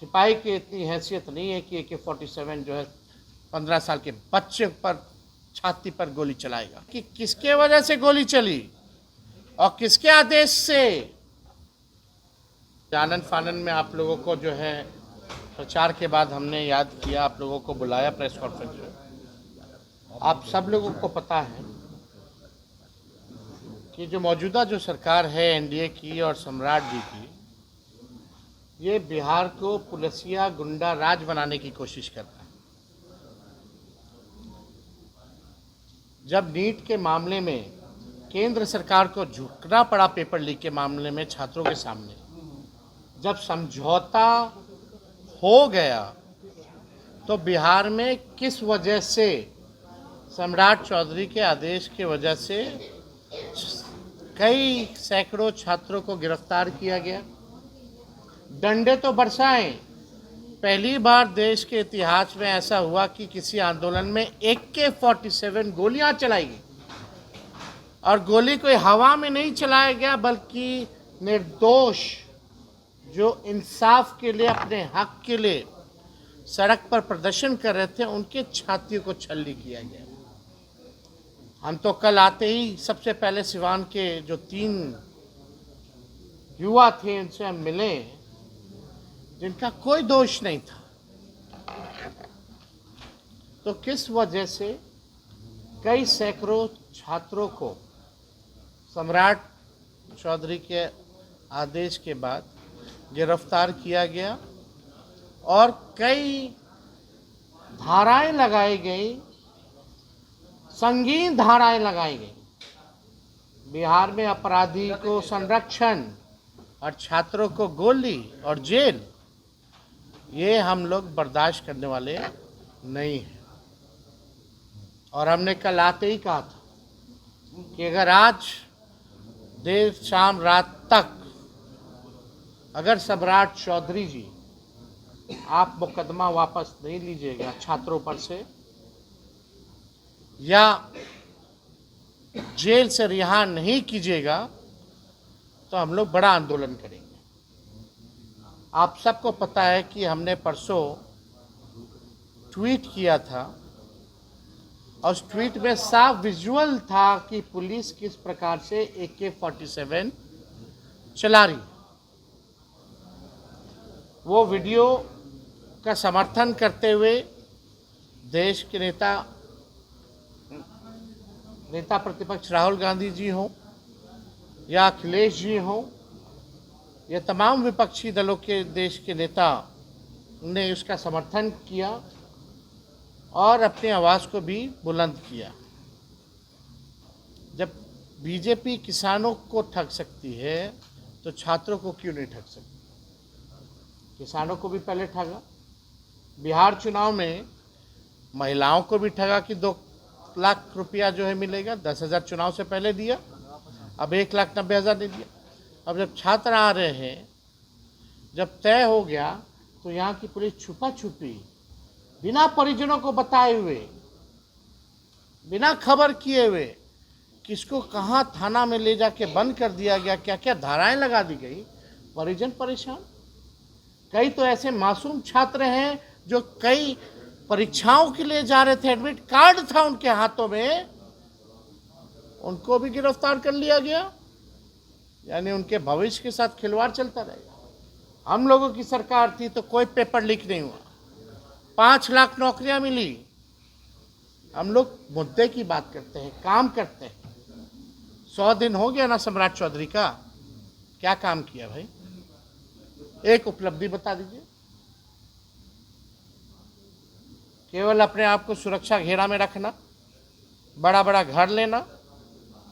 सिपाही की इतनी हैसियत नहीं है कि AK-47 जो है 15 साल के बच्चे पर छाती पर गोली चलाएगा। कि किसके वजह से गोली चली और किसके आदेश से। आनन फानन में आप लोगों को जो है प्रचार के बाद हमने याद किया, आप लोगों को बुलाया प्रेस कॉन्फ्रेंस में। आप सब लोगों को पता है कि जो मौजूदा जो सरकार है एनडीए की और सम्राट जी की, ये बिहार को पुलिसिया गुंडा राज बनाने की कोशिश कर रहा है। जब नीट के मामले में केंद्र सरकार को झुकना पड़ा पेपर लीक के मामले में छात्रों के सामने, जब समझौता हो गया तो बिहार में किस वजह से सम्राट चौधरी के आदेश की वजह से कई सैकड़ों छात्रों को गिरफ्तार किया गया। डंडे तो बरसाएं। पहली बार देश के इतिहास में ऐसा हुआ कि किसी आंदोलन में AK-47 गोलियां चलाई गई और गोली कोई हवा में नहीं चलाया गया, बल्कि निर्दोष जो इंसाफ के लिए, अपने हक के लिए सड़क पर प्रदर्शन कर रहे थे, उनके छातियों को छल्ली किया गया। हम तो कल आते ही सबसे पहले सिवान के जो 3 युवा थे उनसे हम मिले, जिनका कोई दोष नहीं था। तो किस वजह से कई सैकड़ों छात्रों को सम्राट चौधरी के आदेश के बाद गिरफ्तार किया गया और कई धाराएं लगाई गई, संगीन धाराएं लगाई गई। बिहार में अपराधी को संरक्षण और छात्रों को गोली और जेल, ये हम लोग बर्दाश्त करने वाले नहीं हैं। और हमने कल आते ही कहा था कि अगर आज देर शाम रात तक अगर सम्राट चौधरी जी आप मुकदमा वापस नहीं लीजिएगा छात्रों पर से या जेल से रिहा नहीं कीजिएगा, तो हम लोग बड़ा आंदोलन करेंगे। आप सबको पता है कि हमने परसों ट्वीट किया था और उस ट्वीट में साफ विजुअल था कि पुलिस किस प्रकार से AK-47 चला रही। वो वीडियो का समर्थन करते हुए देश के नेता प्रतिपक्ष राहुल गांधी जी हों या अखिलेश जी हों, ये तमाम विपक्षी दलों के देश के नेता ने उसका समर्थन किया और अपनी आवाज़ को भी बुलंद किया। जब बीजेपी किसानों को ठग सकती है तो छात्रों को क्यों नहीं ठग सकती। किसानों को भी पहले ठगा, बिहार चुनाव में महिलाओं को भी ठगा कि 2 लाख रुपया जो है मिलेगा, 10,000 चुनाव से पहले दिया, अब 1,90,000 नहीं दिया। अब जब छात्र आ रहे हैं, जब तय हो गया, तो यहाँ की पुलिस छुपा छुपी बिना परिजनों को बताए हुए, बिना खबर किए हुए किसको कहाँ थाना में ले जाके बंद कर दिया गया, क्या क्या धाराएं लगा दी गई। परिजन परेशान। कई तो ऐसे मासूम छात्र हैं जो कई परीक्षाओं के लिए जा रहे थे, एडमिट कार्ड था उनके हाथों में, उनको भी गिरफ्तार कर लिया गया। यानी उनके भविष्य के साथ खिलवाड़ चलता रहेगा। हम लोगों की सरकार थी तो कोई पेपर लीक नहीं हुआ, 5 लाख नौकरियां मिली। हम लोग मुद्दे की बात करते हैं, काम करते हैं। 100 दिन हो गया ना सम्राट चौधरी का, क्या काम किया भाई? एक उपलब्धि बता दीजिए। केवल अपने आप को सुरक्षा घेरा में रखना, बड़ा बड़ा घर लेना,